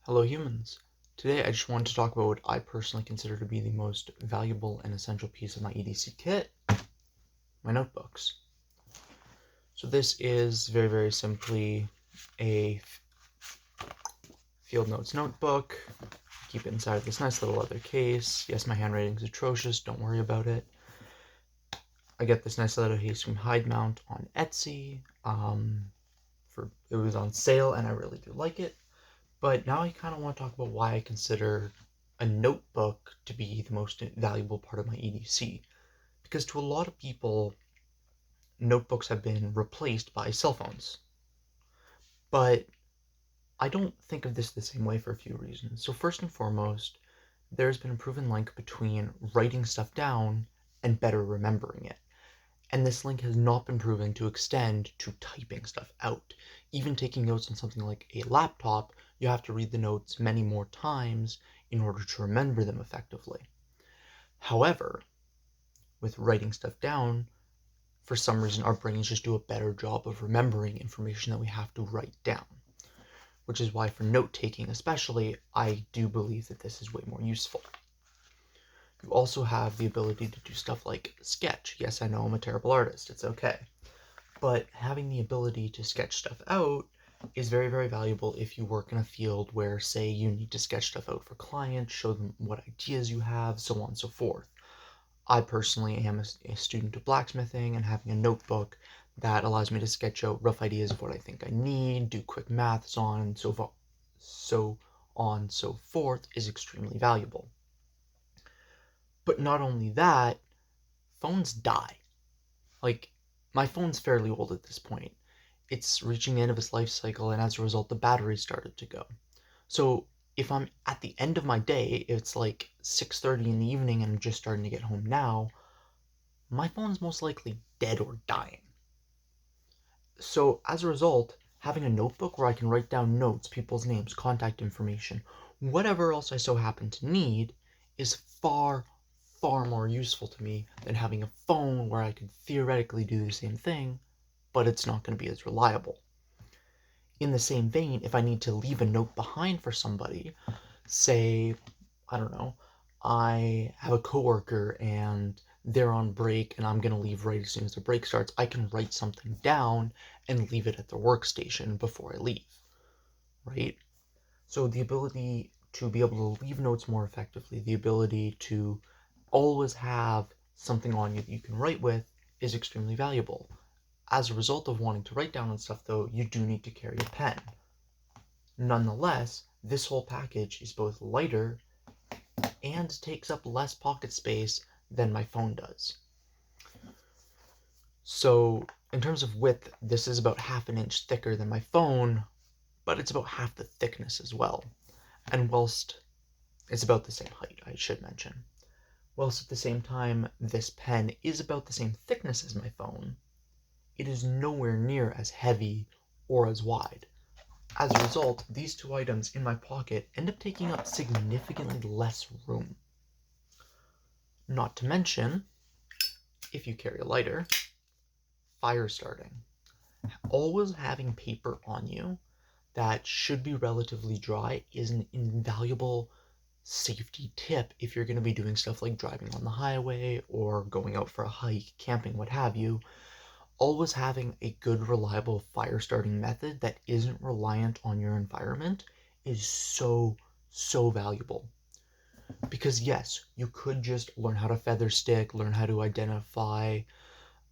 Hello humans! Today I just wanted to talk about what I personally consider to be the most valuable and essential piece of my EDC kit, my notebooks. So this is very simply a field notes notebook. Keep it inside of this nice little leather case. Yes, my handwriting's atrocious, don't worry about it. I get this nice leather case from Hidemount on Etsy. It was on sale and I really do like it. But now I kind of want to talk about why I consider a notebook to be the most valuable part of my EDC. Because to a lot of people, notebooks have been replaced by cell phones. But I don't think of this the same way for a few reasons. So first and foremost, there's been a proven link between writing stuff down and better remembering it. And this link has not been proven to extend to typing stuff out. Even taking notes on something like a laptop, you have to read the notes many more times in order to remember them effectively. However, with writing stuff down, for some reason our brains just do a better job of remembering information that we have to write down. Which is why for note-taking especially, I do believe that this is way more useful. You also have the ability to do stuff like sketch. Yes, I know I'm a terrible artist, it's okay. But having the ability to sketch stuff out is very valuable if you work in a field where, say, you need to sketch stuff out for clients, show them what ideas you have, so on and so forth. I personally am a student of blacksmithing, and having a notebook that allows me to sketch out rough ideas of what I think I need, do quick maths on, and so on and so forth is extremely valuable. But not only that, phones die. Like, my phone's fairly old at this point. It's reaching the end of its life cycle, and as a result, the battery started to go. So if I'm at the end of my day, it's like 6:30 in the evening and I'm just starting to get home now, my phone's most likely dead or dying. So as a result, having a notebook where I can write down notes, people's names, contact information, whatever else I so happen to need, is far more useful to me than having a phone where I could theoretically do the same thing, but it's not going to be as reliable. In the same vein, if I need to leave a note behind for somebody, say, I don't know, I have a coworker and they're on break and I'm going to leave right as soon as the break starts, I can write something down and leave it at their workstation before I leave, right? So the ability to be able to leave notes more effectively, the ability to always have something on you that you can write with is extremely valuable. As a result of wanting to write down on stuff though, you do need to carry a pen. Nonetheless, this whole package is both lighter and takes up less pocket space than my phone does. So in terms of width, this is about half an inch thicker than my phone, but it's about half the thickness as well. And whilst it's about the same height, I should mention. Whilst at the same time, this pen is about the same thickness as my phone, it is nowhere near as heavy or as wide. As a result, these two items in my pocket end up taking up significantly less room. Not to mention, if you carry a lighter, fire starting. Always having paper on you that should be relatively dry is an invaluable safety tip if you're going to be doing stuff like driving on the highway or going out for a hike, camping, what have you. Always having a good, reliable fire starting method that isn't reliant on your environment is so valuable. Because yes, you could just learn how to feather stick, learn how to identify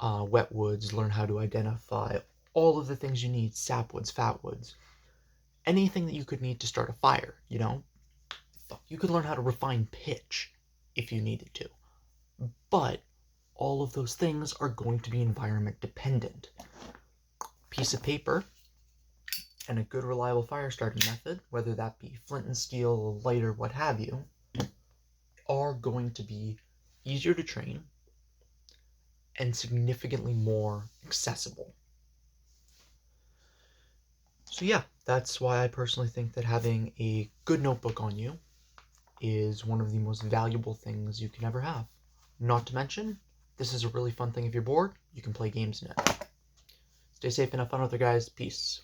wet woods, learn how to identify all of the things you need, sapwoods, fatwoods, anything that you could need to start a fire, you know? You could learn how to refine pitch if you needed to. But all of those things are going to be environment dependent. Piece of paper and a good reliable fire starting method, whether that be flint and steel, lighter, what have you, are going to be easier to train and significantly more accessible. So yeah, that's why I personally think that having a good notebook on you is one of the most valuable things you can ever have. Not to mention, this is a really fun thing if you're bored, you can play games in it. Stay safe and have fun with it, guys. Peace.